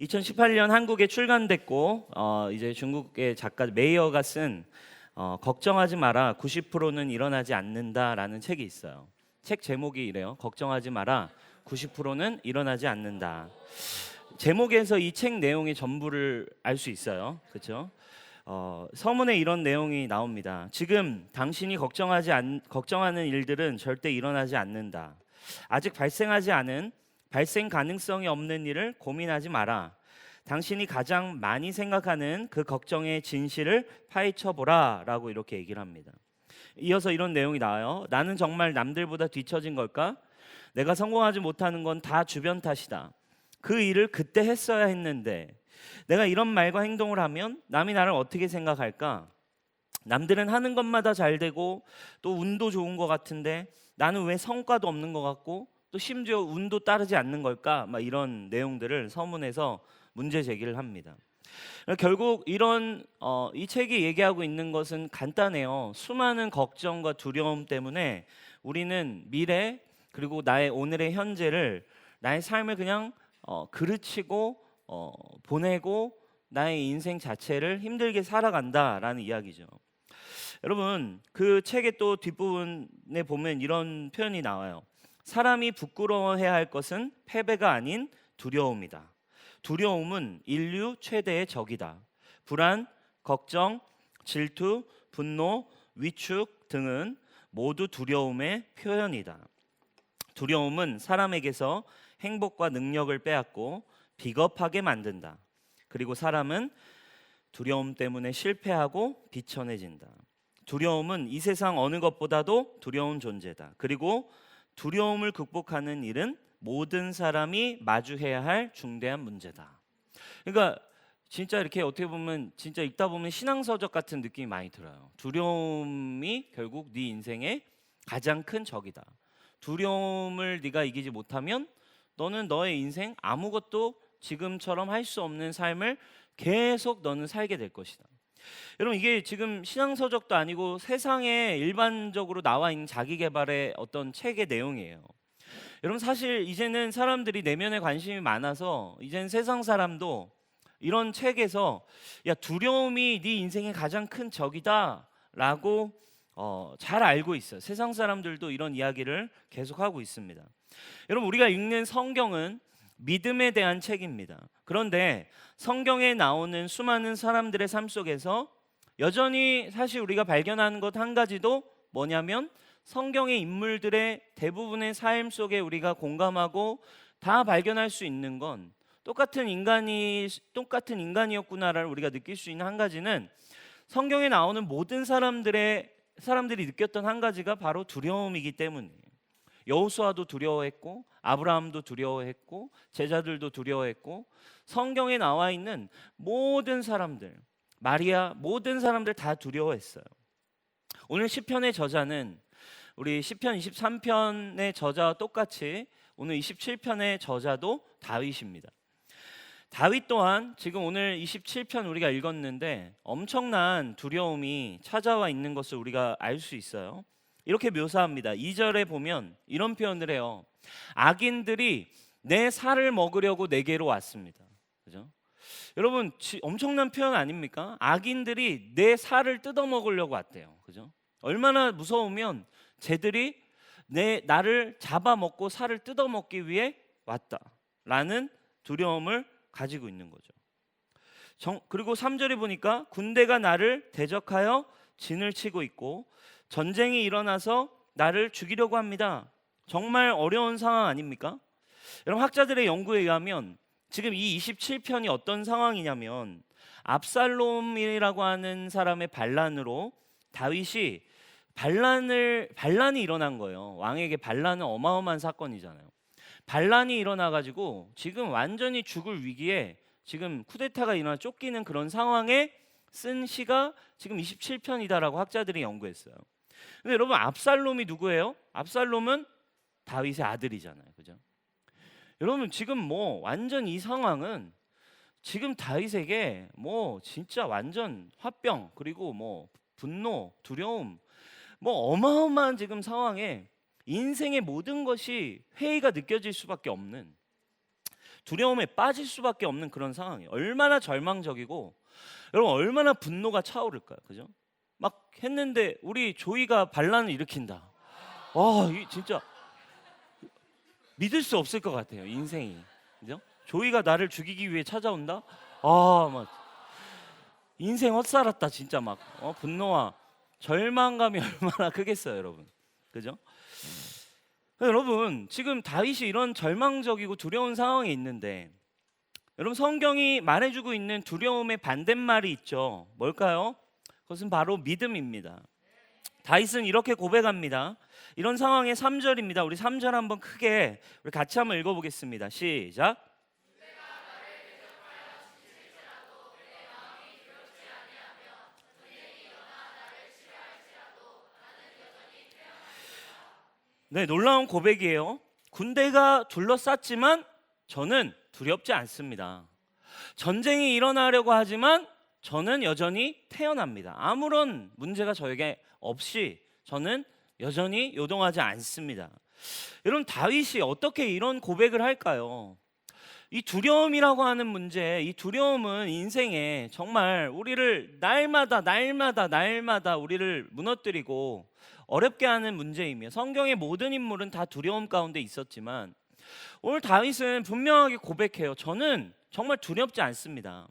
2018년 한국에 출간됐고 이제 중국의 작가 메이어가 쓴 걱정하지 마라 90%는 일어나지 않는다라는 책이 있어요. 책 제목이 이래요. 걱정하지 마라 90%는 일어나지 않는다. 제목에서 이 책 내용의 전부를 알 수 있어요. 그렇죠? 서문에 이런 내용이 나옵니다. 지금 당신이 걱정하는 일들은 절대 일어나지 않는다. 아직 발생하지 않은 발생 가능성이 없는 일을 고민하지 마라. 당신이 가장 많이 생각하는 그 걱정의 진실을 파헤쳐보라 라고 이렇게 얘기를 합니다. 이어서 이런 내용이 나와요. 나는 정말 남들보다 뒤처진 걸까? 내가 성공하지 못하는 건 다 주변 탓이다. 그 일을 그때 했어야 했는데 내가 이런 말과 행동을 하면 남이 나를 어떻게 생각할까? 남들은 하는 것마다 잘 되고 또 운도 좋은 것 같은데 나는 왜 성과도 없는 것 같고 또 심지어 운도 따르지 않는 걸까? 막 이런 내용들을 서문에서 문제 제기를 합니다. 결국 이런 이 책이 얘기하고 있는 것은 간단해요. 수많은 걱정과 두려움 때문에 우리는 미래 그리고 나의 오늘의 현재를 나의 삶을 그냥 그르치고 보내고 나의 인생 자체를 힘들게 살아간다라는 이야기죠. 여러분 그 책의 또 뒷부분에 보면 이런 표현이 나와요. 사람이 부끄러워해야 할 것은 패배가 아닌 두려움이다. 두려움은 인류 최대의 적이다. 불안, 걱정, 질투, 분노, 위축 등은 모두 두려움의 표현이다. 두려움은 사람에게서 행복과 능력을 빼앗고 비겁하게 만든다. 그리고 사람은 두려움 때문에 실패하고 비천해진다. 두려움은 이 세상 어느 것보다도 두려운 존재다. 그리고 두려움을 극복하는 일은 모든 사람이 마주해야 할 중대한 문제다. 그러니까 진짜 이렇게 어떻게 보면 진짜 읽다 보면 신앙서적 같은 느낌이 많이 들어요. 두려움이 결국 네 인생의 가장 큰 적이다. 두려움을 네가 이기지 못하면 너는 너의 인생 아무것도 지금처럼 할 수 없는 삶을 계속 너는 살게 될 것이다. 여러분 이게 지금 신앙서적도 아니고 세상에 일반적으로 나와 있는 자기계발의 어떤 책의 내용이에요. 여러분 사실 이제는 사람들이 내면에 관심이 많아서 이제는 세상 사람도 이런 책에서 야 두려움이 네 인생의 가장 큰 적이다 라고 잘 알고 있어요. 세상 사람들도 이런 이야기를 계속하고 있습니다. 여러분 우리가 읽는 성경은 믿음에 대한 책입니다. 그런데 성경에 나오는 수많은 사람들의 삶 속에서 여전히 사실 우리가 발견하는 것 한 가지도 뭐냐면 성경의 인물들의 대부분의 삶 속에 우리가 공감하고 다 발견할 수 있는 건 똑같은 인간이었구나를 우리가 느낄 수 있는 한 가지는 성경에 나오는 모든 사람들이 느꼈던 한 가지가 바로 두려움이기 때문이에요. 여호수아도 두려워했고 아브라함도 두려워했고 제자들도 두려워했고 성경에 나와 있는 모든 사람들 마리아 모든 사람들 다 두려워했어요. 오늘 시편의 저자는 우리 시편 23편의 저자와 똑같이 오늘 27편의 저자도 다윗입니다. 다윗 또한 지금 오늘 27편 우리가 읽었는데 엄청난 두려움이 찾아와 있는 것을 우리가 알 수 있어요. 이렇게 묘사합니다. 2절에 보면 이런 표현을 해요. 악인들이 내 살을 먹으려고 내게로 왔습니다. 그죠? 여러분 엄청난 표현 아닙니까? 악인들이 내 살을 뜯어 먹으려고 왔대요. 그죠? 얼마나 무서우면 쟤들이 나를 잡아먹고 살을 뜯어 먹기 위해 왔다라는 두려움을 가지고 있는 거죠. 그리고 3절에 보니까 군대가 나를 대적하여 진을 치고 있고 전쟁이 일어나서 나를 죽이려고 합니다. 정말 어려운 상황 아닙니까? 여러분 학자들의 연구에 의하면 지금 이 27편이 어떤 상황이냐면 압살롬이라고 하는 사람의 반란으로 다윗이 반란이 일어난 거예요. 왕에게 반란은 어마어마한 사건이잖아요. 반란이 일어나가지고 지금 완전히 죽을 위기에 지금 쿠데타가 일어나 쫓기는 그런 상황에 쓴 시가 지금 27편이다라고 학자들이 연구했어요. 근데 여러분 압살롬이 누구예요? 압살롬은 다윗의 아들이잖아요. 그죠? 여러분 지금 뭐 완전 이 상황은 지금 다윗에게 뭐 진짜 완전 화병 그리고 뭐 분노, 두려움 뭐 어마어마한 지금 상황에 인생의 모든 것이 회의가 느껴질 수밖에 없는 두려움에 빠질 수밖에 없는 그런 상황이에요. 얼마나 절망적이고 여러분 얼마나 분노가 차오를까요, 그죠? 막 했는데 우리 조이가 반란을 일으킨다. 와, 이 진짜 믿을 수 없을 것 같아요, 인생이, 그죠? 조이가 나를 죽이기 위해 찾아온다. 막 인생 헛살았다 진짜. 막 분노와 절망감이 얼마나 크겠어요, 여러분, 그죠? 여러분 지금 다윗이 이런 절망적이고 두려운 상황에 있는데 여러분 성경이 말해주고 있는 두려움의 반대말이 있죠. 뭘까요? 그것은 바로 믿음입니다. 다윗은 이렇게 고백합니다. 이런 상황의 3절입니다. 우리 3절 한번 크게 우리 같이 한번 읽어보겠습니다. 시작. 네, 놀라운 고백이에요. 군대가 둘러쌌지만 저는 두렵지 않습니다. 전쟁이 일어나려고 하지만 저는 여전히 태어납니다. 아무런 문제가 저에게 없이 저는 여전히 요동하지 않습니다. 여러분 다윗이 어떻게 이런 고백을 할까요? 이 두려움이라고 하는 문제, 이 두려움은 인생에 정말 우리를 날마다 우리를 무너뜨리고 어렵게 하는 문제이며 성경의 모든 인물은 다 두려움 가운데 있었지만 오늘 다윗은 분명하게 고백해요. 저는 정말 두렵지 않습니다.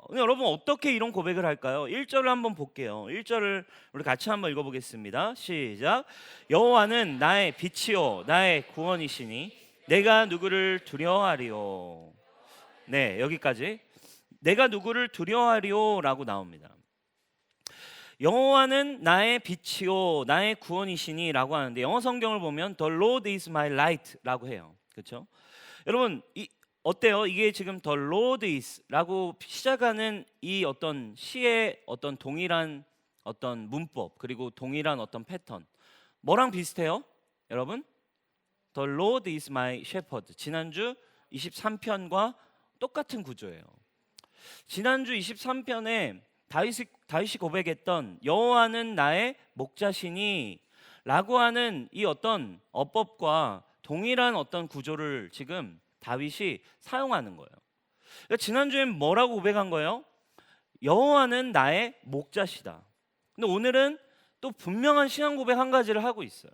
근데 여러분 어떻게 이런 고백을 할까요? 1절을 한번 볼게요. 1절을 우리 같이 한번 읽어보겠습니다. 시작. 여호와는 나의 빛이요 나의 구원이시니 내가 누구를 두려워하리요. 네, 여기까지. 내가 누구를 두려워하리요 라고 나옵니다. 여호와는 나의 빛이요 나의 구원이시니 라고 하는데 영어 성경을 보면 The Lord is my light 라고 해요. 그렇죠? 여러분 어때요? 이게 지금 The Lord is 라고 시작하는 이 어떤 시의 어떤 동일한 어떤 문법 그리고 동일한 어떤 패턴 뭐랑 비슷해요? 여러분? The Lord is my shepherd. 지난주 23편과 똑같은 구조예요. 지난주 23편에 다윗이 고백했던 여호와는 나의 목자시니 라고 하는 이 어떤 어법과 동일한 어떤 구조를 지금 다윗이 사용하는 거예요. 그러니까 지난주엔 뭐라고 고백한 거예요? 여호와는 나의 목자시다. 근데 오늘은 또 분명한 신앙 고백 한 가지를 하고 있어요.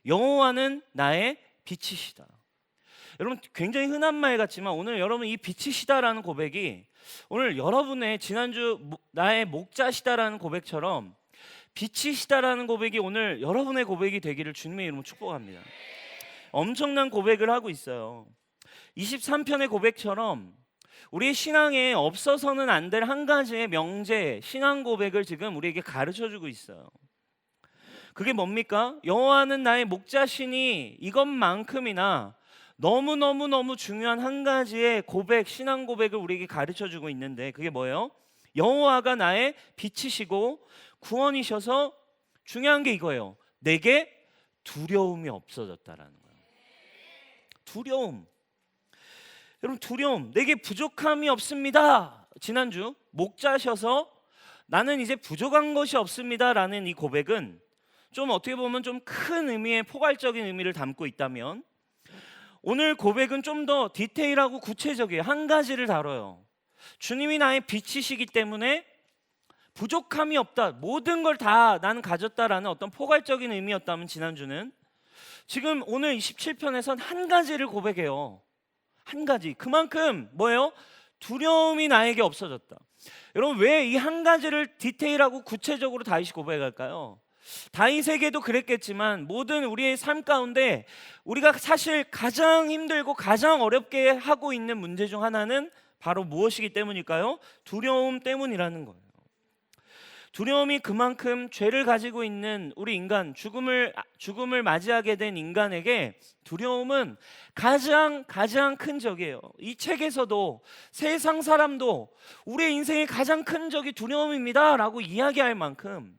여호와는 나의 빛이시다. 여러분 굉장히 흔한 말 같지만 오늘 여러분 이 빛이시다라는 고백이 오늘 여러분의 지난주 나의 목자시다라는 고백처럼 빛이시다라는 고백이 오늘 여러분의 고백이 되기를 주님의 이름으로 축복합니다. 엄청난 고백을 하고 있어요. 23편의 고백처럼 우리의 신앙에 없어서는 안 될 한 가지의 명제 신앙 고백을 지금 우리에게 가르쳐주고 있어요. 그게 뭡니까? 여호와는 나의 목자시니 이것만큼이나 너무 중요한 한 가지의 고백, 신앙 고백을 우리에게 가르쳐주고 있는데 그게 뭐예요? 여호와가 나의 빛이시고 구원이셔서 중요한 게 이거예요. 내게 두려움이 없어졌다라는 거예요. 두려움. 여러분 두려움, 내게 부족함이 없습니다. 지난주 목자셔서 나는 이제 부족한 것이 없습니다라는 이 고백은 좀 어떻게 보면 좀 큰 의미의 포괄적인 의미를 담고 있다면 오늘 고백은 좀 더 디테일하고 구체적이에요. 한 가지를 다뤄요. 주님이 나의 빛이시기 때문에 부족함이 없다. 모든 걸 다 나는 가졌다라는 어떤 포괄적인 의미였다면 지난주는 지금 오늘 27편에선 한 가지를 고백해요. 한 가지. 그만큼 뭐예요? 두려움이 나에게 없어졌다. 여러분 왜 이 한 가지를 디테일하고 구체적으로 다윗이 고백할까요? 다윗에게도 그랬겠지만 모든 우리의 삶 가운데 우리가 사실 가장 힘들고 가장 어렵게 하고 있는 문제 중 하나는 바로 무엇이기 때문일까요? 두려움 때문이라는 거예요. 두려움이 그만큼 죄를 가지고 있는 우리 인간, 죽음을 맞이하게 된 인간에게 두려움은 가장 큰 적이에요. 이 책에서도 세상 사람도 우리의 인생의 가장 큰 적이 두려움입니다 라고 이야기할 만큼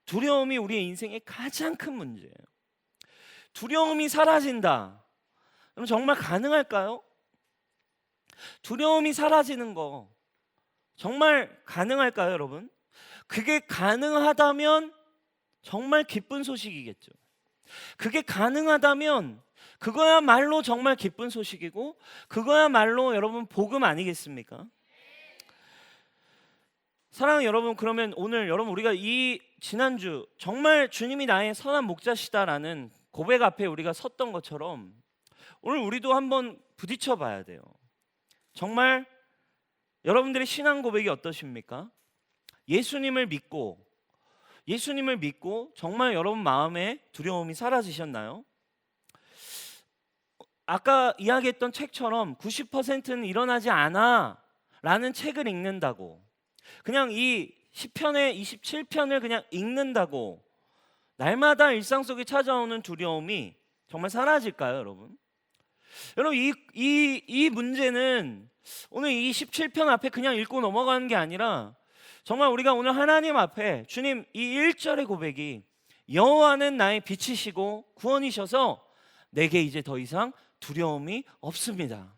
두려움이 우리의 인생의 가장 큰 문제예요. 두려움이 사라진다. 그럼 정말 가능할까요? 두려움이 사라지는 거 정말 가능할까요, 여러분? 그게 가능하다면 정말 기쁜 소식이겠죠. 그게 가능하다면 그거야말로 정말 기쁜 소식이고 그거야말로 여러분 복음 아니겠습니까? 사랑하는 여러분, 그러면 오늘 여러분 우리가 이 지난주 정말 주님이 나의 선한 목자시다라는 고백 앞에 우리가 섰던 것처럼 오늘 우리도 한번 부딪혀 봐야 돼요. 정말 여러분들의 신앙 고백이 어떠십니까? 예수님을 믿고 정말 여러분 마음에 두려움이 사라지셨나요? 아까 이야기했던 책처럼 90%는 일어나지 않아 라는 책을 읽는다고, 그냥 이 시편의 27편을 그냥 읽는다고 날마다 일상 속에 찾아오는 두려움이 정말 사라질까요, 여러분? 여러분, 이 문제는 오늘 이 17편 앞에 그냥 읽고 넘어가는 게 아니라 정말 우리가 오늘 하나님 앞에 주님 이 1절의 고백이 여호와는 나의 빛이시고 구원이셔서 내게 이제 더 이상 두려움이 없습니다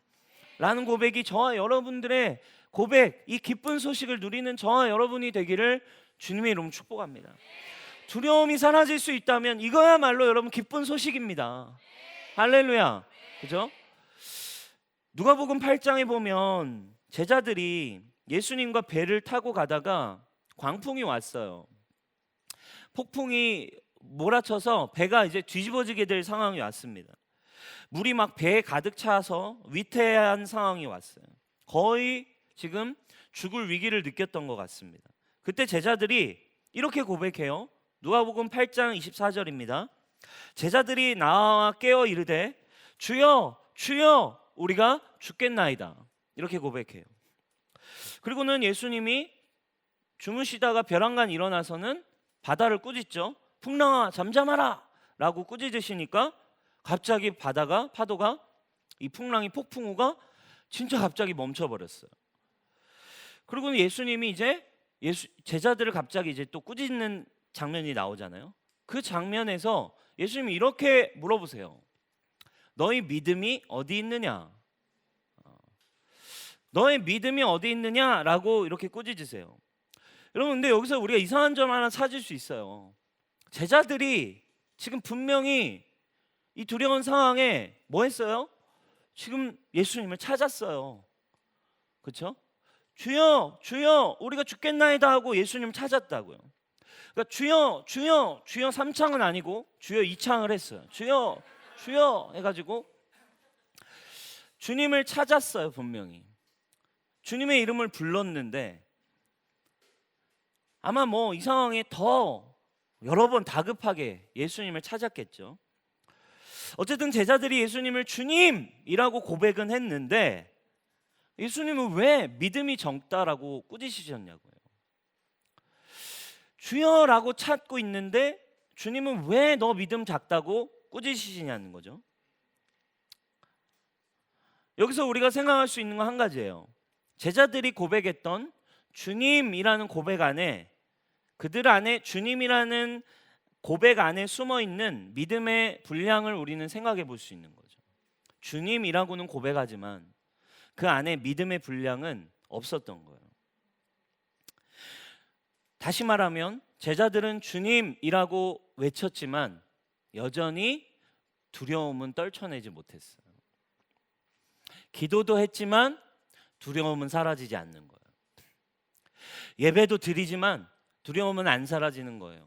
라는 고백이 저와 여러분들의 고백, 이 기쁜 소식을 누리는 저와 여러분이 되기를 주님의 이름으로 축복합니다. 두려움이 사라질 수 있다면 이거야말로 여러분 기쁜 소식입니다. 할렐루야. 그죠? 누가복음 8장에 보면 제자들이 예수님과 배를 타고 가다가 광풍이 왔어요. 폭풍이 몰아쳐서 배가 이제 뒤집어지게 될 상황이 왔습니다. 물이 막 배에 가득 차서 위태한 상황이 왔어요. 거의 지금 죽을 위기를 느꼈던 것 같습니다. 그때 제자들이 이렇게 고백해요. 누가복음 8장 24절입니다. 제자들이 나와 깨어 이르되 주여 주여 우리가 죽겠나이다, 이렇게 고백해요. 그리고는 예수님이 주무시다가 벼랑간 일어나서는 바다를 꾸짖죠. 풍랑아 잠잠하라 라고 꾸짖으시니까 갑자기 파도가, 이 풍랑이 폭풍우가 진짜 갑자기 멈춰버렸어요. 그리고는 예수님이 이제 제자들을 갑자기 이제 또 꾸짖는 장면이 나오잖아요. 그 장면에서 예수님이 이렇게 물어보세요. 너희 믿음이 어디 있느냐? 너의 믿음이 어디 있느냐라고 이렇게 꾸짖으세요. 여러분, 근데 여기서 우리가 이상한 점 하나 찾을 수 있어요. 제자들이 지금 분명히 이 두려운 상황에 뭐 했어요? 지금 예수님을 찾았어요. 그렇죠? 주여 주여 우리가 죽겠나이다 하고 예수님을 찾았다고요. 그러니까 주여 주여 주여 3창은 아니고 주여 2창을 했어요. 주여 주여 해가지고 주님을 찾았어요. 분명히 주님의 이름을 불렀는데 아마 뭐 이 상황에 더 여러 번 다급하게 예수님을 찾았겠죠. 어쨌든 제자들이 예수님을 주님이라고 고백은 했는데 예수님은 왜 믿음이 적다라고 꾸짖으셨냐고요. 주여라고 찾고 있는데 주님은 왜 너 믿음 작다고 꾸짖으시냐는 거죠. 여기서 우리가 생각할 수 있는 건 한 가지예요. 제자들이 고백했던 주님이라는 고백 안에, 그들 안에 주님이라는 고백 안에 숨어 있는 믿음의 분량을 우리는 생각해 볼 수 있는 거죠. 주님이라고는 고백하지만 그 안에 믿음의 분량은 없었던 거예요. 다시 말하면 제자들은 주님이라고 외쳤지만 여전히 두려움은 떨쳐내지 못했어요. 기도도 했지만 두려움은 사라지지 않는 거예요. 예배도 드리지만 두려움은 안 사라지는 거예요.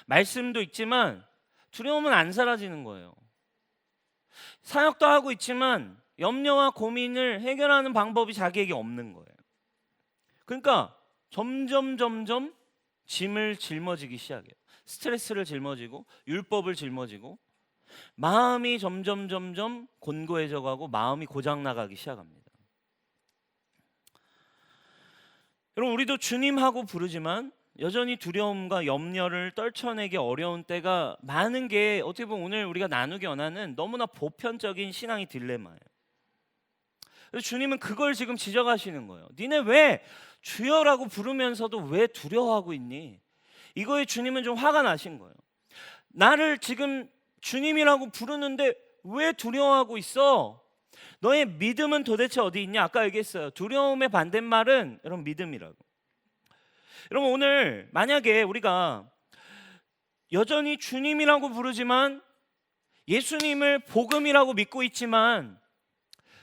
말씀도 있지만 두려움은 안 사라지는 거예요. 사역도 하고 있지만 염려와 고민을 해결하는 방법이 자기에게 없는 거예요. 그러니까 점점 짐을 짊어지기 시작해요. 스트레스를 짊어지고 율법을 짊어지고 마음이 점점 곤고해져 가고 마음이 고장 나가기 시작합니다. 여러분, 우리도 주님하고 부르지만 여전히 두려움과 염려를 떨쳐내기 어려운 때가 많은 게 어떻게 보면 오늘 우리가 나누기 원하는 너무나 보편적인 신앙의 딜레마예요. 그래서 주님은 그걸 지금 지적하시는 거예요. 니네 왜 주여라고 부르면서도 왜 두려워하고 있니? 이거에 주님은 좀 화가 나신 거예요. 나를 지금 주님이라고 부르는데 왜 두려워하고 있어? 너의 믿음은 도대체 어디 있냐? 아까 얘기했어요. 두려움의 반대말은 여러분 믿음이라고. 여러분, 오늘 만약에 우리가 여전히 주님이라고 부르지만 예수님을 복음이라고 믿고 있지만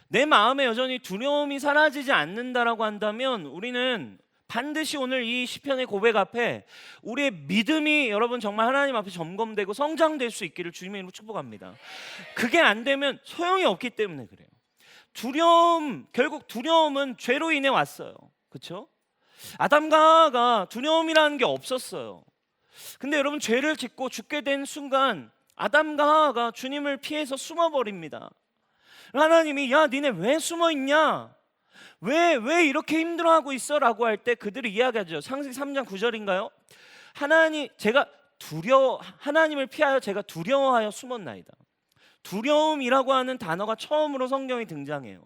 내 마음에 여전히 두려움이 사라지지 않는다라고 한다면 우리는 반드시 오늘 이 시편의 고백 앞에 우리의 믿음이 여러분 정말 하나님 앞에 점검되고 성장될 수 있기를 주님의 이름으로 축복합니다. 그게 안 되면 소용이 없기 때문에 그래요. 결국 두려움은 죄로 인해 왔어요. 그렇죠? 아담과 하와가 두려움이라는 게 없었어요. 근데 여러분 죄를 짓고 죽게 된 순간 아담과 하와가 주님을 피해서 숨어버립니다. 하나님이 야 니네 왜 숨어있냐? 왜 이렇게 힘들어하고 있어? 라고 할 때 그들이 이야기하죠. 창세기 3장 9절인가요? 하나님을 피하여 제가 두려워하여 숨었나이다. 두려움이라고 하는 단어가 처음으로 성경에 등장해요.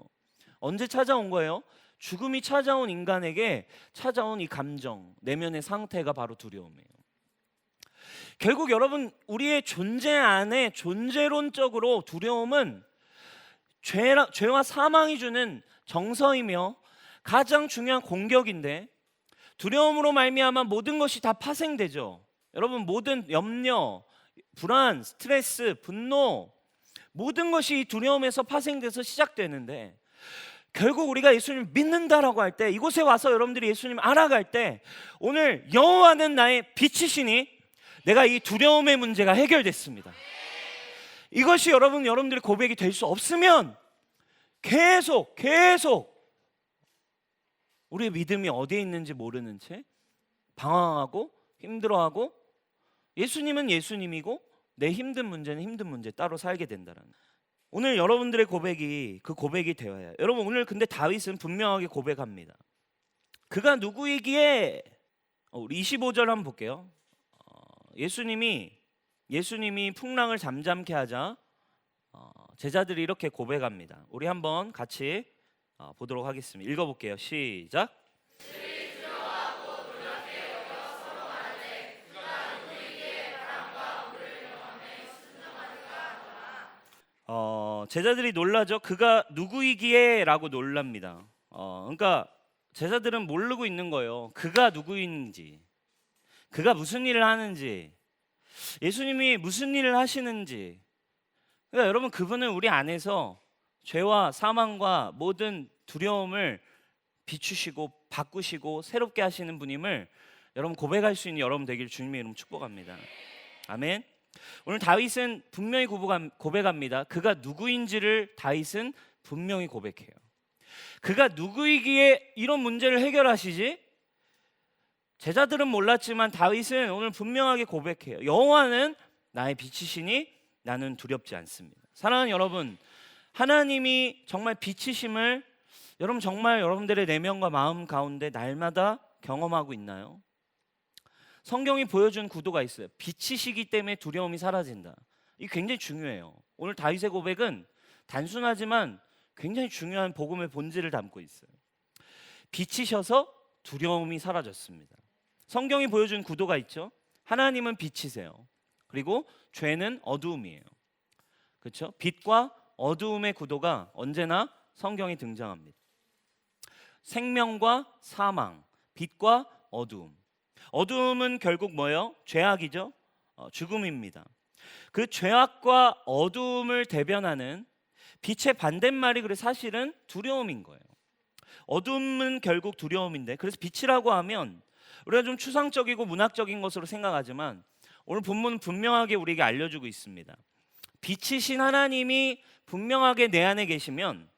언제 찾아온 거예요? 죽음이 찾아온 인간에게 찾아온 이 감정, 내면의 상태가 바로 두려움이에요. 결국 여러분 우리의 존재 안에 존재론적으로 두려움은 죄와 사망이 주는 정서이며 가장 중요한 공격인데 두려움으로 말미암아 모든 것이 다 파생되죠. 여러분 모든 염려, 불안, 스트레스, 분노 모든 것이 두려움에서 파생돼서 시작되는데 결국 우리가 예수님을 믿는다라고 할 때 이곳에 와서 여러분들이 예수님을 알아갈 때 오늘 여호와는 나의 빛이시니 내가 이 두려움의 문제가 해결됐습니다. 이것이 여러분들의 고백이 될 수 없으면 계속 우리의 믿음이 어디에 있는지 모르는 채 방황하고 힘들어하고 예수님은 예수님이고 내 힘든 문제는 힘든 문제 따로 살게 된다는 오늘 여러분들의 고백이 그 고백이 되어야 해요. 여러분 오늘 근데 다윗은 분명하게 고백합니다. 그가 누구이기에 우리 25절 한번 볼게요. 예수님이 풍랑을 잠잠케 하자 제자들이 이렇게 고백합니다. 우리 한번 같이 보도록 하겠습니다. 읽어볼게요. 시작. 제자들이 놀라죠. 그가 누구이기에 라고 놀랍니다. 그러니까 제자들은 모르고 있는 거예요. 그가 누구인지, 그가 무슨 일을 하는지, 예수님이 무슨 일을 하시는지. 그러니까 여러분 그분은 우리 안에서 죄와 사망과 모든 두려움을 비추시고 바꾸시고 새롭게 하시는 분임을 여러분 고백할 수 있는 여러분 되기를 주님의 이름 축복합니다. 아멘. 오늘 다윗은 분명히 고백합니다. 그가 누구인지를 다윗은 분명히 고백해요. 그가 누구이기에 이런 문제를 해결하시지? 제자들은 몰랐지만 다윗은 오늘 분명하게 고백해요. 여호와는 나의 빛이시니 나는 두렵지 않습니다. 사랑하는 여러분, 하나님이 정말 빛이심을 여러분 정말 여러분들의 내면과 마음 가운데 날마다 경험하고 있나요? 성경이 보여준 구도가 있어요. 빛이시기 때문에 두려움이 사라진다. 이게 굉장히 중요해요. 오늘 다윗의 고백은 단순하지만 굉장히 중요한 복음의 본질을 담고 있어요. 빛이셔서 두려움이 사라졌습니다. 성경이 보여준 구도가 있죠. 하나님은 빛이세요. 그리고 죄는 어두움이에요. 그렇죠? 빛과 어두움의 구도가 언제나 성경에 등장합니다. 생명과 사망, 빛과 어두움. 어두움은 결국 뭐예요? 죄악이죠. 죽음입니다. 그 죄악과 어두움을 대변하는 빛의 반대말이 그래 사실은 두려움인 거예요. 어둠은 결국 두려움인데 그래서 빛이라고 하면 우리가 좀 추상적이고 문학적인 것으로 생각하지만 오늘 본문은 분명하게 우리에게 알려주고 있습니다. 빛이신 하나님이 분명하게 내 안에 계시면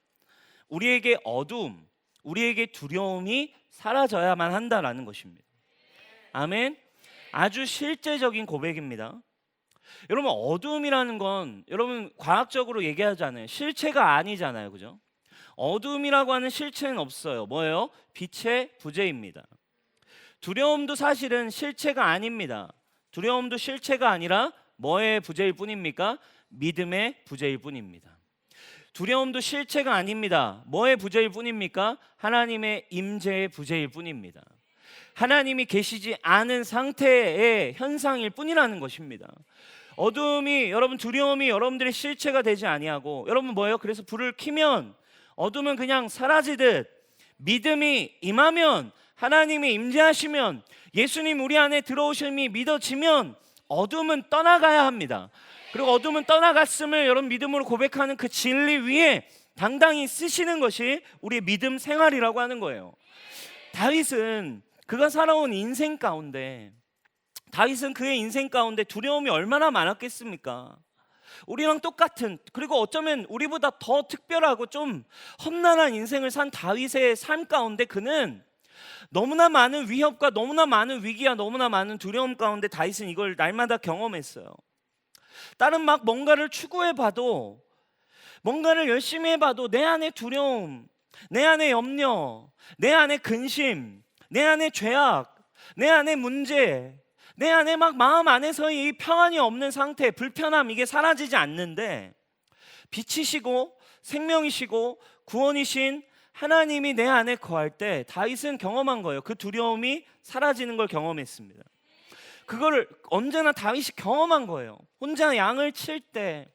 우리에게 어두움, 우리에게 두려움이 사라져야만 한다라는 것입니다. 아멘. 아주 실제적인 고백입니다. 여러분 어두움이라는 건 여러분 과학적으로 얘기하잖아요. 실체가 아니잖아요. 그죠? 어두움이라고 하는 실체는 없어요. 뭐예요? 빛의 부재입니다. 두려움도 사실은 실체가 아닙니다. 두려움도 실체가 아니라 뭐의 부재일 뿐입니까? 믿음의 부재일 뿐입니다. 두려움도 실체가 아닙니다. 뭐의 부재일 뿐입니까? 하나님의 임재의 부재일 뿐입니다. 하나님이 계시지 않은 상태의 현상일 뿐이라는 것입니다. 어둠이 여러분 두려움이 여러분들의 실체가 되지 아니하고 여러분 뭐예요? 그래서 불을 켜면 어둠은 그냥 사라지듯 믿음이 임하면 하나님이 임재하시면 예수님 우리 안에 들어오심이 믿어지면 어둠은 떠나가야 합니다. 그리고 어둠은 떠나갔음을 여러분 믿음으로 고백하는 그 진리 위에 당당히 쓰시는 것이 우리의 믿음 생활이라고 하는 거예요. 다윗은 그가 살아온 인생 가운데, 다윗은 그의 인생 가운데 두려움이 얼마나 많았겠습니까? 우리랑 똑같은, 그리고 어쩌면 우리보다 더 특별하고 좀 험난한 인생을 산 다윗의 삶 가운데 그는 너무나 많은 위협과 너무나 많은 위기와 너무나 많은 두려움 가운데 다윗은 이걸 날마다 경험했어요. 다른 막 뭔가를 추구해봐도, 뭔가를 열심히 해봐도 내 안에 두려움, 내 안에 염려, 내 안에 근심, 내 안에 죄악, 내 안에 문제, 내 안에 막 마음 안에서의 이 평안이 없는 상태, 불편함, 이게 사라지지 않는데 빛이시고 생명이시고 구원이신 하나님이 내 안에 거할 때 다윗은 경험한 거예요. 그 두려움이 사라지는 걸 경험했습니다. 그거를 언제나 다윗이 경험한 거예요. 혼자 양을 칠 때,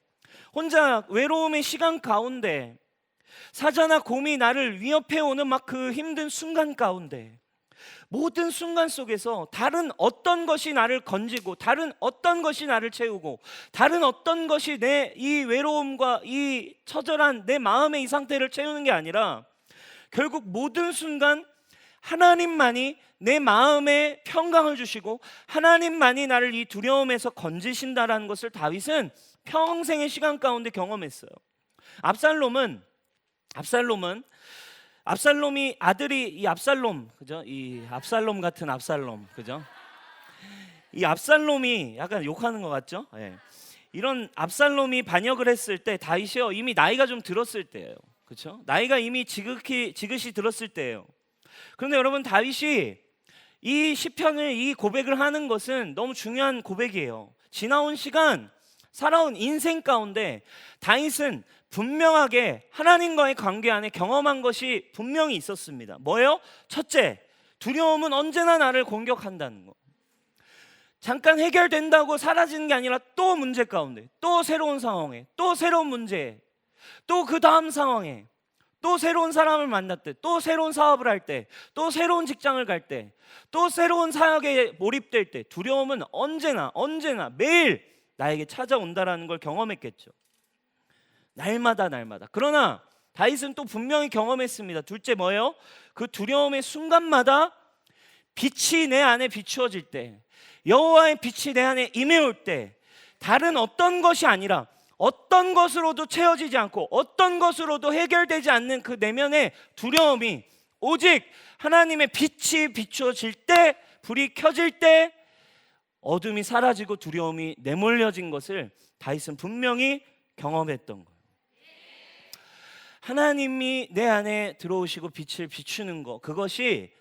혼자 외로움의 시간 가운데, 사자나 곰이 나를 위협해오는 막 그 힘든 순간 가운데, 모든 순간 속에서 다른 어떤 것이 나를 건지고, 다른 어떤 것이 나를 채우고, 다른 어떤 것이 내 이 외로움과 이 처절한 내 마음의 이 상태를 채우는 게 아니라 결국 모든 순간 하나님만이 내 마음에 평강을 주시고 하나님만이 나를 이 두려움에서 건지신다라는 것을 다윗은 평생의 시간 가운데 경험했어요. 압살롬이 아들이 이 압살롬, 그죠? 이 압살롬 같은 압살롬, 그죠? 이 압살롬이 약간 욕하는 것 같죠? 예. 이런 압살롬이 반역을 했을 때 다윗이요 이미 나이가 좀 들었을 때예요. 그렇죠? 나이가 이미 지긋이 들었을 때예요. 그런데 여러분 다윗이 이 시편을, 이 고백을 하는 것은 너무 중요한 고백이에요. 지나온 시간, 살아온 인생 가운데 다윗은 분명하게 하나님과의 관계 안에 경험한 것이 분명히 있었습니다. 뭐예요? 첫째, 두려움은 언제나 나를 공격한다는 거. 잠깐 해결된다고 사라지는 게 아니라 또 문제 가운데, 또 새로운 상황에, 또 새로운 문제에, 또 그 다음 상황에, 또 새로운 사람을 만날 때, 또 새로운 사업을 할 때, 또 새로운 직장을 갈 때, 또 새로운 사역에 몰입될 때 두려움은 언제나 매일 나에게 찾아온다라는 걸 경험했겠죠. 날마다. 그러나 다윗은 또 분명히 경험했습니다. 둘째 뭐예요? 그 두려움의 순간마다 빛이 내 안에 비추어질 때, 여호와의 빛이 내 안에 임해올 때, 다른 어떤 것이 아니라 어떤 것으로도 채워지지 않고 어떤 것으로도 해결되지 않는 그 내면의 두려움이 오직 하나님의 빛이 비추어질 때, 불이 켜질 때 어둠이 사라지고 두려움이 내몰려진 것을 다윗은 분명히 경험했던 거예요. 하나님이 내 안에 들어오시고 빛을 비추는 것, 그것이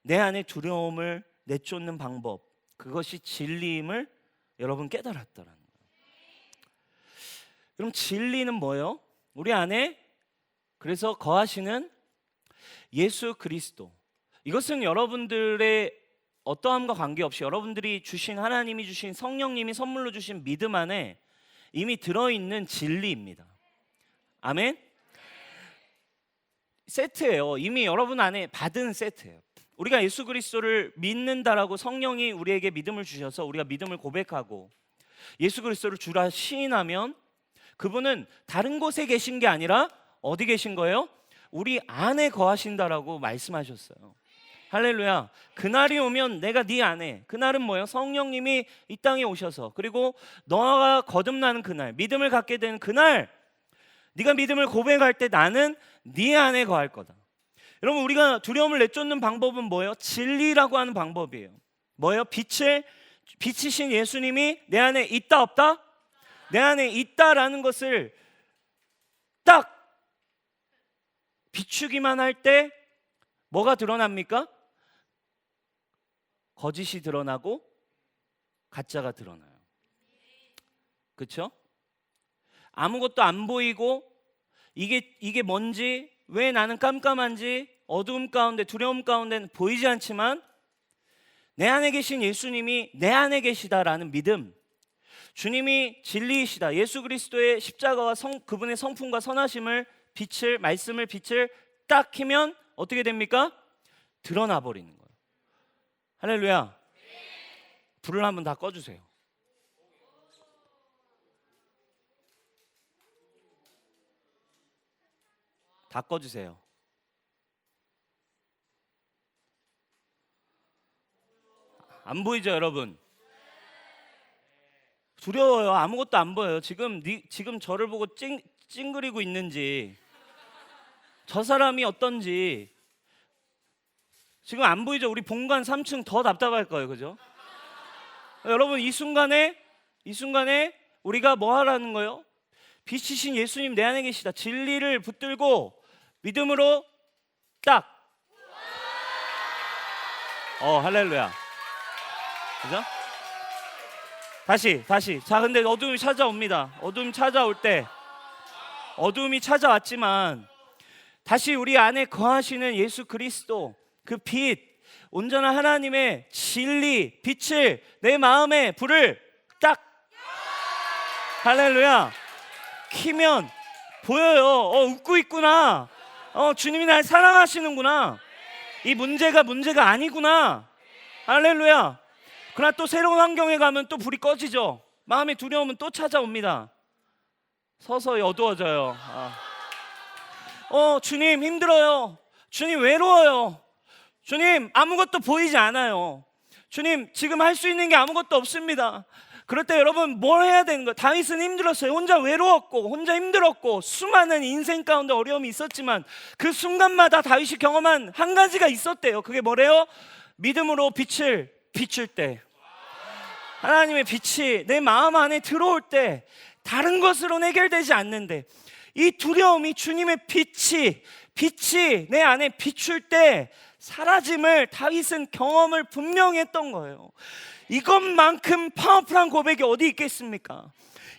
내 안에 두려움을 내쫓는 방법, 그것이 진리임을 여러분 깨달았더라는 거예요. 그럼 진리는 뭐예요? 우리 안에 그래서 거하시는 예수 그리스도, 이것은 여러분들의 어떠함과 관계없이 여러분들이 주신, 하나님이 주신, 성령님이 선물로 주신 믿음 안에 이미 들어있는 진리입니다. 아멘? 세트예요. 이미 여러분 안에 받은 세트예요. 우리가 예수 그리스도를 믿는다라고 성령이 우리에게 믿음을 주셔서 우리가 믿음을 고백하고 예수 그리스도를 주라 시인하면 그분은 다른 곳에 계신 게 아니라 어디 계신 거예요? 우리 안에 거하신다라고 말씀하셨어요. 할렐루야. 그날이 오면 내가 네 안에, 그날은 뭐예요? 성령님이 이 땅에 오셔서, 그리고 너가 거듭나는 그날, 믿음을 갖게 되는 그날, 네가 믿음을 고백할 때 나는 네 안에 거할 거다. 여러분, 우리가 두려움을 내쫓는 방법은 뭐예요? 진리라고 하는 방법이에요. 뭐예요? 빛이신 예수님이 내 안에 있다 없다? 내 안에 있다라는 것을 딱 비추기만 할 때 뭐가 드러납니까? 거짓이 드러나고 가짜가 드러나요. 그렇죠? 아무것도 안 보이고 이게 뭔지, 왜 나는 깜깜한지, 어두움 가운데, 두려움 가운데는 보이지 않지만 내 안에 계신 예수님이 내 안에 계시다라는 믿음, 주님이 진리이시다, 예수 그리스도의 십자가와 그분의 성품과 선하심을, 빛을, 말씀을, 빛을 딱 켜면 어떻게 됩니까? 드러나 버리는 거예요. 할렐루야. 불을 한번 다 꺼주세요. 다 꺼주세요. 안 보이죠, 여러분? 두려워요. 아무것도 안 보여요. 지금 저를 보고 찡그리고 있는지, 저 사람이 어떤지 지금 안 보이죠? 우리 본관 3층 더 답답할 거예요, 그죠? 여러분, 이 순간에 우리가 뭐 하라는 거예요? 빛이신 예수님 내 안에 계시다. 진리를 붙들고 믿음으로 딱. 할렐루야. 그죠? 다시. 자, 근데 어둠이 찾아옵니다. 어둠이 찾아왔지만 다시 우리 안에 거하시는 예수 그리스도, 그 빛, 온전한 하나님의 진리, 빛을, 내 마음에 불을 딱, 할렐루야, 키면 보여요. 웃고 있구나. 주님이 날 사랑하시는구나. 이 문제가 아니구나. 할렐루야. 그러나 또 새로운 환경에 가면 또 불이 꺼지죠. 마음의 두려움은 또 찾아옵니다. 서서히 어두워져요. 주님 힘들어요. 주님 외로워요. 주님 아무것도 보이지 않아요. 주님 지금 할 수 있는 게 아무것도 없습니다. 그럴 때 여러분 뭘 해야 되는 거예요? 다윗은 힘들었어요. 혼자 외로웠고 혼자 힘들었고 수많은 인생 가운데 어려움이 있었지만 그 순간마다 다윗이 경험한 한 가지가 있었대요. 그게 뭐래요? 믿음으로 빛을 비출 때, 하나님의 빛이 내 마음 안에 들어올 때 다른 것으로는 해결되지 않는데 이 두려움이 주님의 빛이 내 안에 비출 때 사라짐을 다윗은 경험을 분명히 했던 거예요. 이것만큼 파워풀한 고백이 어디 있겠습니까?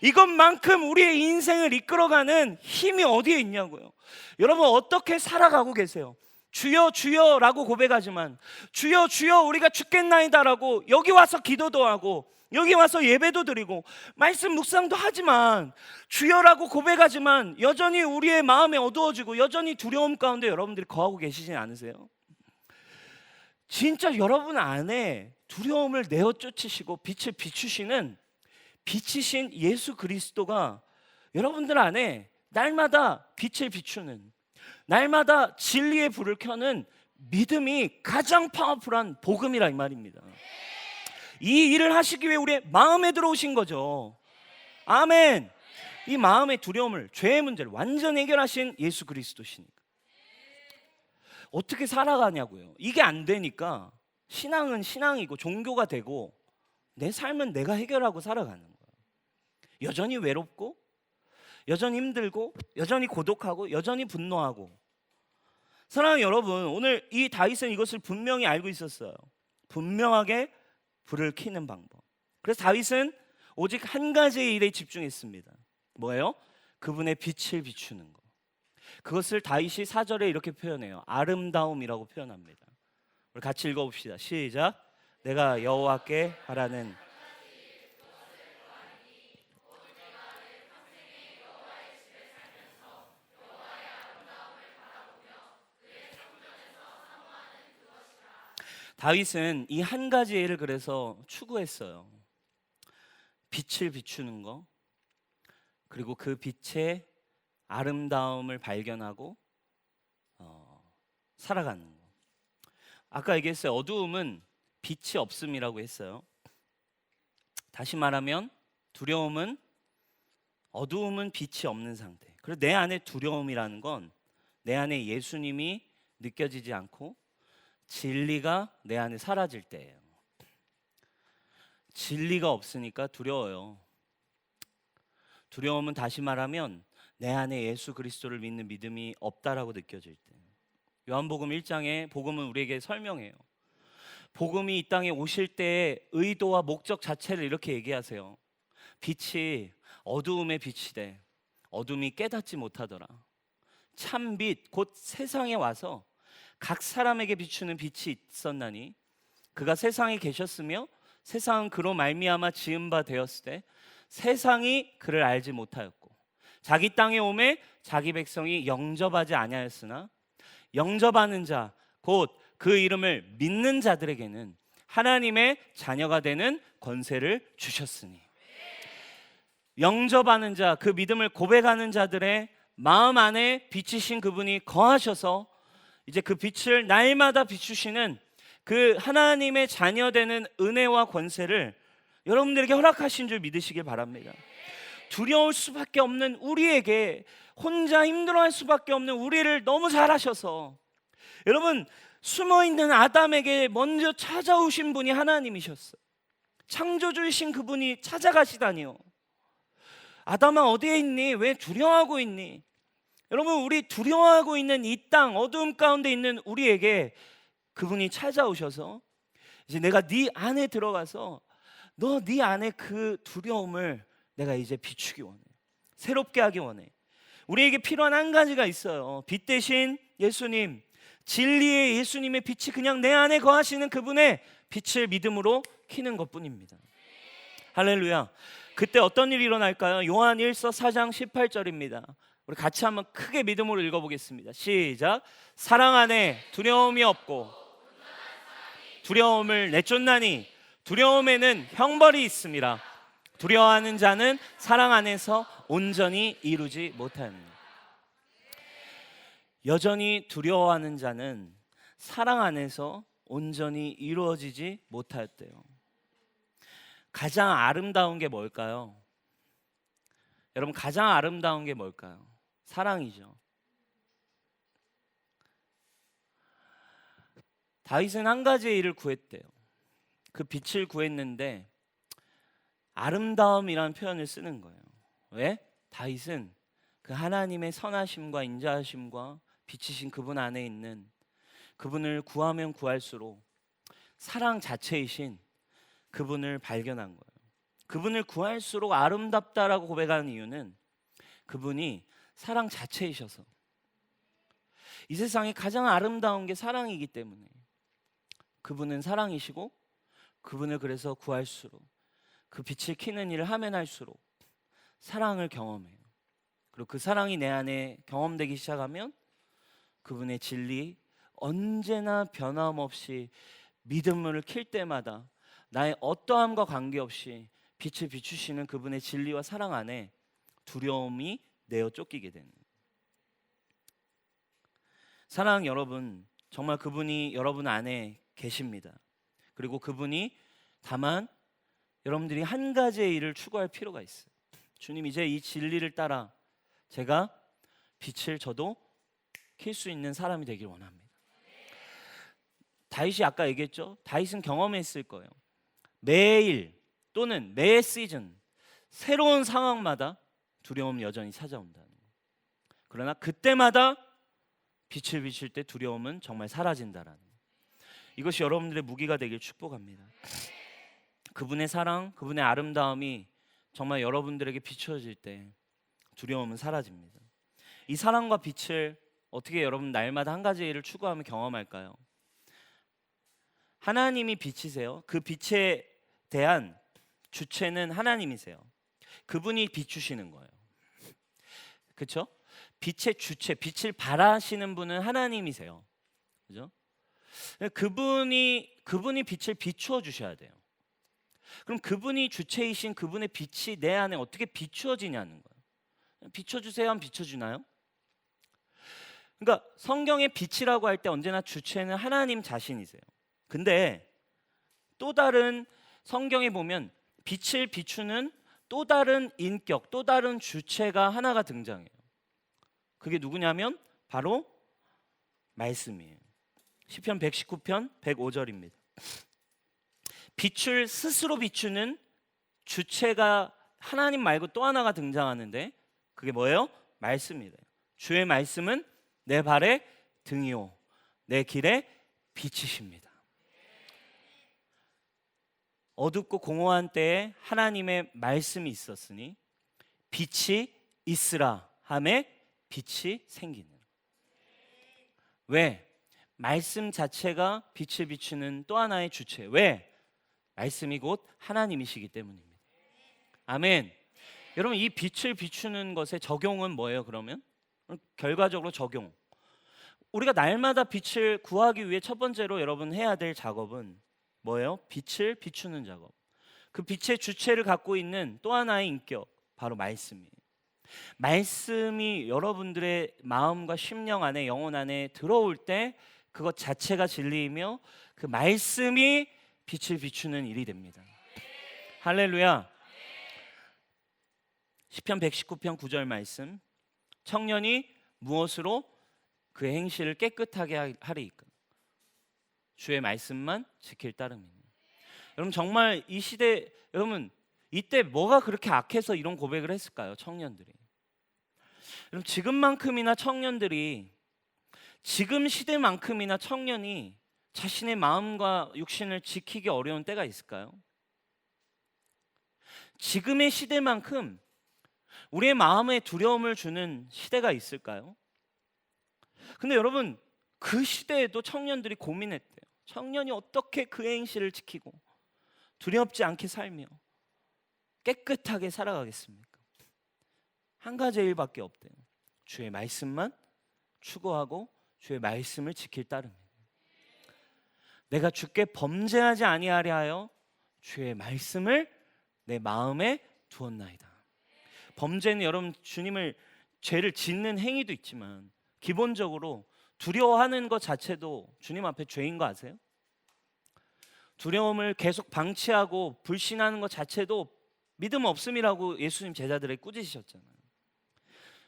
이것만큼 우리의 인생을 이끌어가는 힘이 어디에 있냐고요. 여러분 어떻게 살아가고 계세요? 주여 주여 라고 고백하지만 주여 주여 우리가 죽겠나이다 라고 여기 와서 기도도 하고 여기 와서 예배도 드리고 말씀 묵상도 하지만 주여라고 고백하지만 여전히 우리의 마음이 어두워지고 여전히 두려움 가운데 여러분들이 거하고 계시진 않으세요? 진짜 여러분 안에 두려움을 내어 쫓으시고 빛을 비추시는 빛이신 예수 그리스도가 여러분들 안에 날마다 빛을 비추는, 날마다 진리의 불을 켜는 믿음이 가장 파워풀한 복음이라 이 말입니다. 이 일을 하시기 위해 우리의 마음에 들어오신 거죠. 아멘. 이 마음의 두려움을, 죄의 문제를 완전히 해결하신 예수 그리스도시니까 어떻게 살아가냐고요. 이게 안 되니까 신앙은 신앙이고 종교가 되고 내 삶은 내가 해결하고 살아가는 거예요. 여전히 외롭고 여전히 힘들고 여전히 고독하고 여전히 분노하고. 사랑하는 여러분, 오늘 이 다윗은 이것을 분명히 알고 있었어요. 분명하게 불을 켜는 방법. 그래서 다윗은 오직 한 가지의 일에 집중했습니다. 뭐예요? 그분의 빛을 비추는 거. 그것을 다윗이 4절에 이렇게 표현해요. 아름다움이라고 표현합니다. 우리 같이 읽어봅시다. 시작. 내가 여호와께 바라는 다윗은 이 한 가지 일을 그래서 추구했어요. 빛을 비추는 거, 그리고 그 빛의 아름다움을 발견하고 살아가는 거. 아까 얘기했어요. 어두움은 빛이 없음이라고 했어요. 다시 말하면 어두움은 빛이 없는 상태. 그래서 내 안에 두려움이라는 건 내 안에 예수님이 느껴지지 않고 진리가 내 안에 사라질 때예요. 진리가 없으니까 두려워요. 두려움은 다시 말하면 내 안에 예수 그리스도를 믿는 믿음이 없다라고 느껴질 때. 요한복음 1장에 복음은 우리에게 설명해요. 복음이 이 땅에 오실 때의 의도와 목적 자체를 이렇게 얘기하세요. 빛이 어두움의 빛이 돼 어둠이 깨닫지 못하더라. 참빛 곧 세상에 와서 각 사람에게 비추는 빛이 있었나니 그가 세상에 계셨으며 세상은 그로 말미암아 지은 바 되었을 때 세상이 그를 알지 못하였고 자기 땅에 오매 자기 백성이 영접하지 아니하였으나 영접하는 자 곧 그 이름을 믿는 자들에게는 하나님의 자녀가 되는 권세를 주셨으니. 영접하는 자, 그 믿음을 고백하는 자들의 마음 안에 빛이신 그분이 거하셔서 이제 그 빛을 날마다 비추시는 그 하나님의 자녀되는 은혜와 권세를 여러분들에게 허락하신 줄 믿으시길 바랍니다. 두려울 수밖에 없는 우리에게, 혼자 힘들어할 수밖에 없는 우리를 너무 잘하셔서, 여러분, 숨어있는 아담에게 먼저 찾아오신 분이 하나님이셨어요. 창조주이신 그분이 찾아가시다니요. 아담아 어디에 있니? 왜 두려워하고 있니? 여러분, 우리 두려워하고 있는 이 땅 어두움 가운데 있는 우리에게 그분이 찾아오셔서 이제 내가 네 안에 들어가서 너 네 안에 그 두려움을 내가 이제 비추기 원해. 새롭게 하기 원해. 우리에게 필요한 한 가지가 있어요. 빛 대신 예수님, 진리의 예수님의 빛이 그냥 내 안에 거하시는 그분의 빛을 믿음으로 켜는 것뿐입니다. 할렐루야. 그때 어떤 일이 일어날까요? 요한 1서 4장 18절입니다. 우리 같이 한번 크게 믿음으로 읽어보겠습니다. 시작. 사랑 안에 두려움이 없고 두려움을 내쫓나니 두려움에는 형벌이 있음이라. 두려워하는 자는 사랑 안에서 온전히 이루지 못하느니라. 여전히 두려워하는 자는 사랑 안에서 온전히 이루어지지 못하였대요. 가장 아름다운 게 뭘까요? 여러분, 가장 아름다운 게 뭘까요? 사랑이죠. 다윗은 한 가지의 일을 구했대요. 그 빛을 구했는데 아름다움이라는 표현을 쓰는 거예요. 왜? 다윗은 그 하나님의 선하심과 인자하심과 빛이신 그분 안에 있는 그분을 구하면 구할수록 사랑 자체이신 그분을 발견한 거예요. 그분을 구할수록 아름답다라고 고백하는 이유는 그분이 사랑 자체이셔서, 이 세상에 가장 아름다운 게 사랑이기 때문에 그분은 사랑이시고 그분을 그래서 구할수록, 그 빛을 켜는 일을 하면 할수록 사랑을 경험해요. 그리고 그 사랑이 내 안에 경험되기 시작하면 그분의 진리, 언제나 변함없이 믿음을 킬 때마다 나의 어떠함과 관계없이 빛을 비추시는 그분의 진리와 사랑 안에 두려움이 내어 쫓기게 되는 거예요. 사랑 여러분, 정말 그분이 여러분 안에 계십니다. 그리고 그분이 다만 여러분들이 한 가지의 일을 추구할 필요가 있어요. 주님, 이제 이 진리를 따라 제가 빛을 저도 킬 수 있는 사람이 되길 원합니다. 다윗이 아까 얘기했죠. 다윗은 경험했을 거예요. 매일 또는 매 시즌 새로운 상황마다 두려움이 여전히 찾아온다는 거예요. 그러나 그때마다 빛을 비출 때 두려움은 정말 사라진다라는 거예요. 이것이 여러분들의 무기가 되길 축복합니다. 그분의 사랑, 그분의 아름다움이 정말 여러분들에게 비춰질 때 두려움은 사라집니다. 이 사랑과 빛을 어떻게 여러분 날마다 한 가지 일을 추구하며 경험할까요? 하나님이 빛이세요. 그 빛에 대한 주체는 하나님이세요. 그분이 비추시는 거예요. 그렇죠? 빛의 주체, 빛을 발하시는 분은 하나님이세요. 그죠? 그분이 빛을 비추어 주셔야 돼요. 그럼 그분이 주체이신 그분의 빛이 내 안에 어떻게 비추어지냐는 거예요. 비춰주세요 하면 비춰주나요? 그러니까 성경의 빛이라고 할 때 언제나 주체는 하나님 자신이세요. 근데 또 다른 성경에 보면 빛을 비추는 또 다른 인격, 또 다른 주체가 하나가 등장해요. 그게 누구냐면 바로 말씀이에요. 시편 119편 105절입니다. 빛을 스스로 비추는 주체가 하나님 말고 또 하나가 등장하는데 그게 뭐예요? 말씀이래요. 주의 말씀은 내 발의 등이요 내 길의 빛이십니다. 어둡고 공허한 때에 하나님의 말씀이 있었으니 빛이 있으라 하매 빛이 생기는. 왜? 말씀 자체가 빛을 비추는 또 하나의 주체. 왜? 말씀이 곧 하나님이시기 때문입니다. 아멘. 여러분, 이 빛을 비추는 것의 적용은 뭐예요? 그러면 결과적으로 적용. 우리가 날마다 빛을 구하기 위해 첫 번째로 여러분 해야 될 작업은 뭐예요? 빛을 비추는 작업. 그 빛의 주체를 갖고 있는 또 하나의 인격, 바로 말씀이에요. 말씀이 여러분들의 마음과 심령 안에, 영혼 안에 들어올 때 그것 자체가 진리이며 그 말씀이 빛을 비추는 일이 됩니다. 할렐루야. 시편 119편 9절 말씀, 청년이 무엇으로 그의 행실을 깨끗하게 하리이까? 주의 말씀만 지킬 따름이니. 여러분, 정말 이 시대, 여러분 이때 뭐가 그렇게 악해서 이런 고백을 했을까요? 청년들이. 여러분, 지금만큼이나 청년들이, 지금 시대만큼이나 청년이 자신의 마음과 육신을 지키기 어려운 때가 있을까요? 지금의 시대만큼 우리의 마음에 두려움을 주는 시대가 있을까요? 근데 여러분, 그 시대에도 청년들이 고민했대요. 청년이 어떻게 그의 행실을 지키고 두렵지 않게 살며 깨끗하게 살아가겠습니까? 한 가지 일밖에 없대요. 주의 말씀만 추구하고 주의 말씀을 지킬 따름이에요. 내가 주께 범죄하지 아니하려 하여 주의 말씀을 내 마음에 두었나이다. 범죄는 여러분, 주님을, 죄를 짓는 행위도 있지만 기본적으로 두려워하는 것 자체도 주님 앞에 죄인 거 아세요? 두려움을 계속 방치하고 불신하는 것 자체도 믿음 없음이라고 예수님 제자들에게 꾸짖으셨잖아요.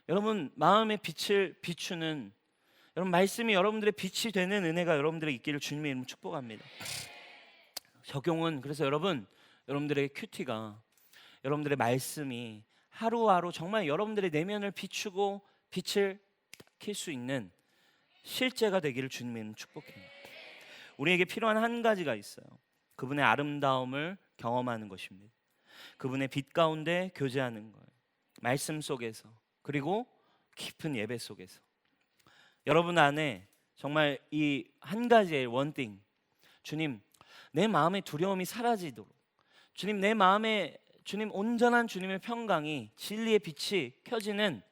여러분, 마음의 빛을 비추는, 여러분, 말씀이 여러분들의 빛이 되는 은혜가 여러분들에게 있기를 주님의 이름으로 축복합니다. 적용은, 그래서 여러분들의 큐티가, 여러분들의 말씀이 하루하루 정말 여러분들의 내면을 비추고 빛을 킬 수 있는 실제가 되기를 주님의 이름으로 축복합니다. 우리에게 필요한 한 가지가 있어요. 그분의 아름다움을 경험하는 것입니다. 그분의 빛 가운데 교제하는 거예요. 말씀 속에서, 그리고 깊은 예배 속에서. 여러분 안에 정말 이 한 가지의 원띵, 주님, 내 마음의 두려움이 사라지도록, 주님, 내 마음에, 주님, 온전한 주님의 평강이, 진리의 빛이 켜지는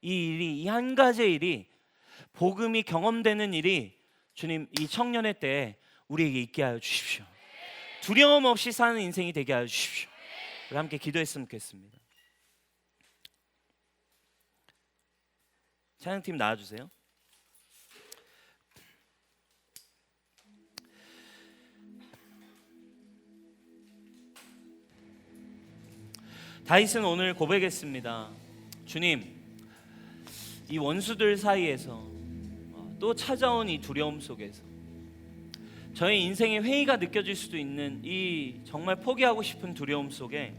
이 일이, 이 한 가지의 일이, 복음이 경험되는 일이 주님, 이 청년의 때에 우리에게 있게 하여 주십시오. 두려움 없이 사는 인생이 되게 하여 주십시오. 우리 함께 기도했으면 좋겠습니다. 찬양팀 나와주세요. 다윗은 오늘 고백했습니다. 주님, 이 원수들 사이에서 또 찾아온 이 두려움 속에서 저의 인생의 회의가 느껴질 수도 있는 이 정말 포기하고 싶은 두려움 속에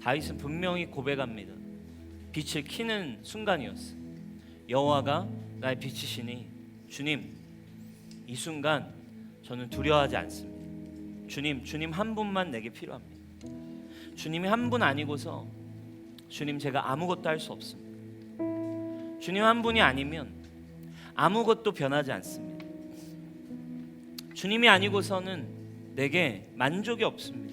다윗은 분명히 고백합니다. 빛을 켜는 순간이었어. 여호와가 나의 빛이시니 주님, 이 순간 저는 두려워하지 않습니다. 주님 한 분만 내게 필요합니다. 주님이 한 분 아니고서 주님, 제가 아무것도 할 수 없습니다. 주님 한 분이 아니면 아무것도 변하지 않습니다. 주님이 아니고서는 내게 만족이 없습니다.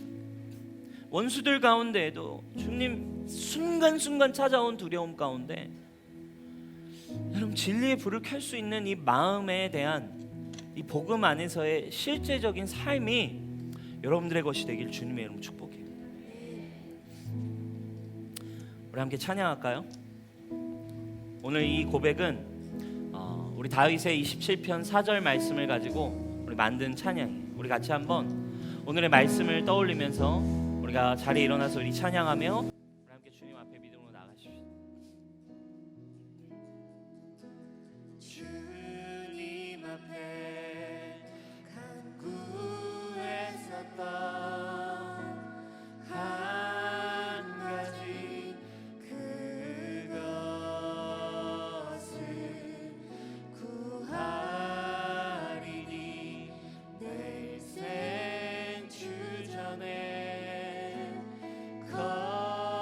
원수들 가운데에도 주님 순간순간 찾아온 두려움 가운데 여러분, 진리의 불을 켤 수 있는 이 마음에 대한 이 복음 안에서의 실제적인 삶이 여러분들의 것이 되길 주님의 이름으로 축복해요. 우리 함께 찬양할까요? 오늘 이 고백은 우리 다윗의 27편 4절 말씀을 가지고 우리 만든 찬양이에요. 우리 같이 한번 오늘의 말씀을 떠올리면서 우리가 자리에 일어나서 우리 찬양하며 우리 함께 주님 앞에 믿음으로 나가십시오. 주님 앞에 간구에 섰다 한 가지, 그것을 구하리니 내일 생추전에 거룩한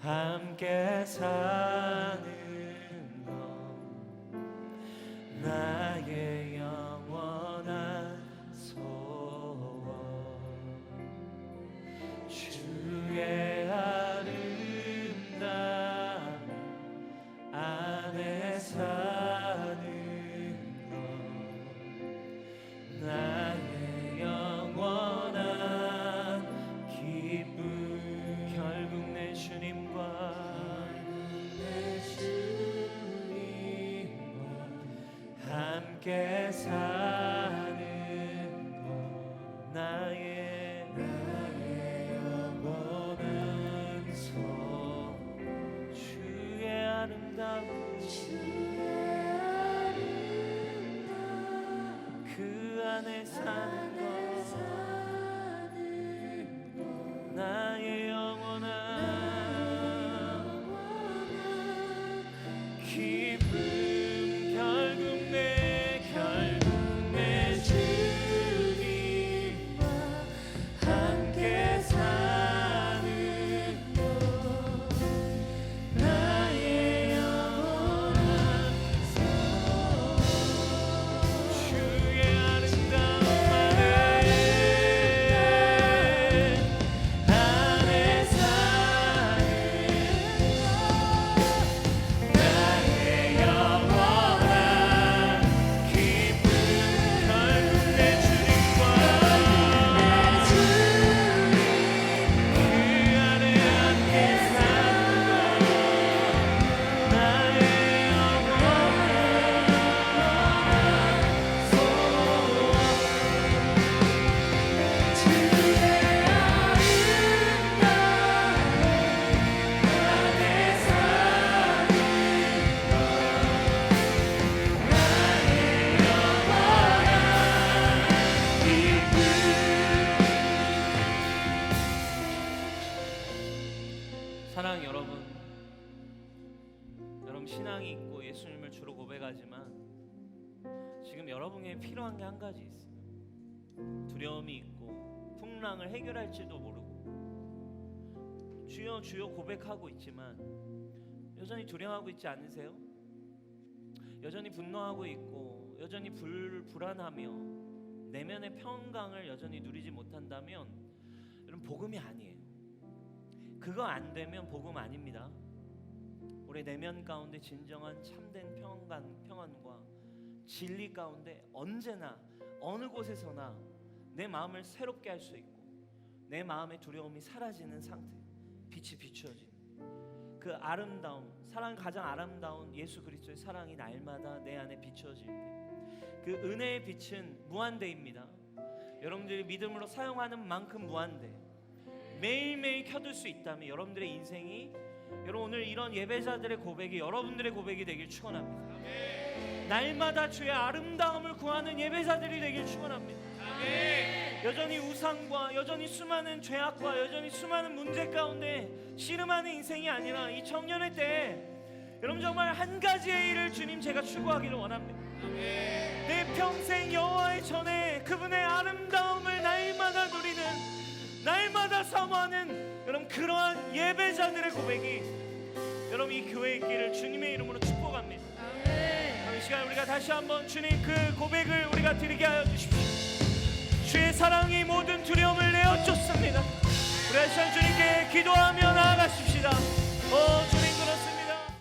함께 사는 것 나의 영원한 소원 주의 아름다움 안에 사는 것 나의 영원한 기쁨 결국 내 주님과 함께 사는 것 나의 영원한 소원 주의 아름다움 그 안에 사는 것 나의 영원한 기쁨 결국 내 주님과 함께 사는 것 나의 영원한 소원 주의 아름다움 안에 가지만 지금 여러분에게 필요한 게 한 가지 있어요. 두려움이 있고 풍랑을 해결할지도 모르고 주여 주여 고백하고 있지만 여전히 두려워하고 있지 않으세요? 여전히 분노하고 있고 여전히 불안하며 내면의 평강을 여전히 누리지 못한다면 여러분 복음이 아니에요. 그거 안 되면 복음 아닙니다. 우리 내면 가운데 진정한 참된 평안과 진리 가운데 언제나 어느 곳에서나 내 마음을 새롭게 할 수 있고 내 마음의 두려움이 사라지는 상태, 빛이 비추어지는 그 아름다움, 사랑 가장 아름다운 예수 그리스도의 사랑이 날마다 내 안에 비추어질 때 그 은혜의 빛은 무한대입니다. 여러분들이 믿음으로 사용하는 만큼 무한대. 매일매일 켜둘 수 있다면 여러분들의 인생이 여러분 오늘 이런 예배자들의 고백이 여러분들의 고백이 되길 축원합니다. 날마다 주의 아름다움을 구하는 예배자들이 되길 축원합니다. 여전히 우상과 여전히 수많은 죄악과 여전히 수많은 문제 가운데 씨름하는 인생이 아니라 이 청년의 때에 여러분 정말 한 가지의 일을 주님 제가 추구하기를 원합니다. 내 평생 여호와의 전에 그분의 아름다움을 날마다 누리는 날마다 사모하는 여러분 그러한 예배자들의 고백이 여러분 이 교회의 길을 주님의 이름으로 축복합니다. 이 시간 우리가 다시 한번 주님 그 고백을 우리가 드리게 하여 주십시오. 주의 사랑이 모든 두려움을 내어 쫓습니다. 우리 다시 한번 주님께 기도하며 나아가십시다.